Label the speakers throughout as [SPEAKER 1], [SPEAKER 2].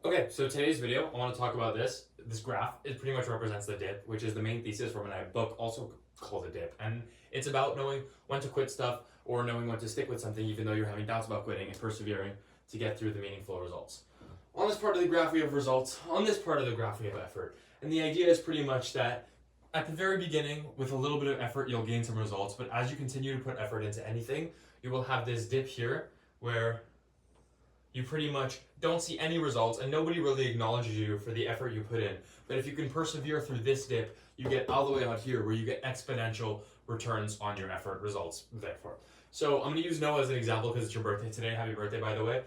[SPEAKER 1] Okay, so today's video, I want to talk about this. This graph, it pretty much represents the dip, which is the main thesis from my book, also called The Dip. And it's about knowing when to quit stuff or knowing when to stick with something, even though you're having doubts about quitting and persevering to get through the meaningful results. On this part of the graph, we have results. On this part of the graph, we have effort. And the idea is pretty much that at the very beginning, with a little bit of effort, you'll gain some results. But as you continue to put effort into anything, you will have this dip here where you pretty much don't see any results and nobody really acknowledges you for the effort you put in. But if you can persevere through this dip, you get all the way out here where you get exponential returns on your effort results, therefore. So I'm going to use Noah as an example because it's your birthday today. Happy birthday, by the way.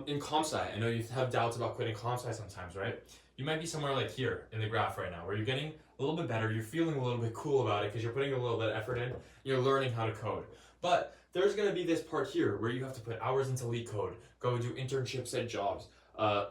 [SPEAKER 1] In comp sci, I know you have doubts about quitting comp sci sometimes, right? You might be somewhere like here in the graph right now where you're getting a little bit better, you're feeling a little bit cool about it because you're putting a little bit of effort in, you're learning how to code. But there's going to be this part here where you have to put hours into leak code, go do internships at jobs,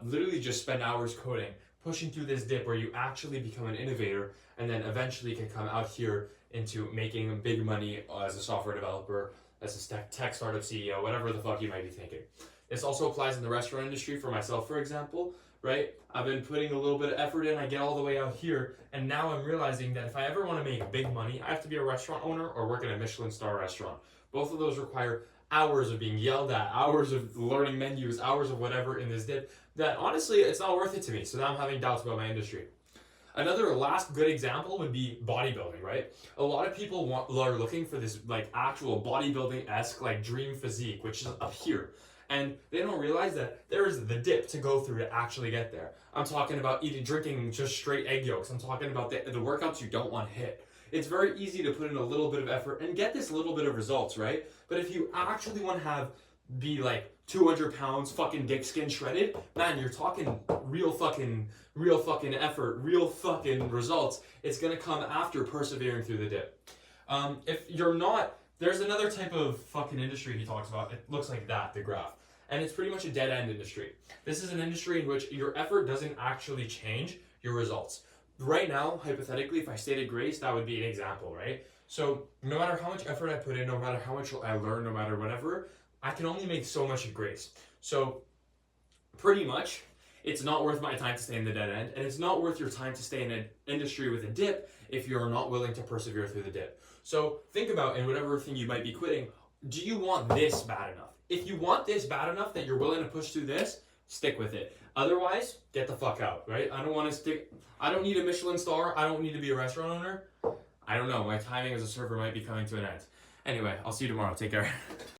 [SPEAKER 1] literally just spend hours coding, pushing through this dip where you actually become an innovator and then eventually can come out here into making big money as a software developer, as a tech startup CEO, whatever the fuck you might be thinking. This also applies in the restaurant industry for myself, for example, right? I've been putting a little bit of effort in, I get all the way out here, and now I'm realizing that if I ever want to make big money, I have to be a restaurant owner or work in a Michelin star restaurant. Both of those require hours of being yelled at, hours of learning menus, hours of whatever in this dip, that honestly, it's not worth it to me. So now I'm having doubts about my industry. Another last good example would be bodybuilding, right? A lot of people are looking for this like actual bodybuilding-esque like dream physique, which is up here. And they don't realize that there's the dip to go through to actually get there. I'm talking about drinking just straight egg yolks. I'm talking about the workouts you don't want to hit. It's very easy to put in a little bit of effort and get this little bit of results, right? But if you actually want to be like 200 pounds, fucking dick skin shredded, man, you're talking real fucking effort, real fucking results. It's gonna come after persevering through the dip. If you're not, there's another type of fucking industry he talks about. It looks like that, the graph. And it's pretty much a dead end industry. This is an industry in which your effort doesn't actually change your results. Right now, hypothetically, if I stated grace, that would be an example, right? So no matter how much effort I put in, no matter how much I learn, no matter whatever, I can only make so much at grace. So pretty much, it's not worth my time to stay in the dead end, and it's not worth your time to stay in an industry with a dip if you're not willing to persevere through the dip. So think about, in whatever thing you might be quitting, do you want this bad enough? If you want this bad enough that you're willing to push through this, stick with it. Otherwise, get the fuck out, right? I don't need a Michelin star. I don't need to be a restaurant owner. I don't know. My timing as a server might be coming to an end. Anyway, I'll see you tomorrow. Take care.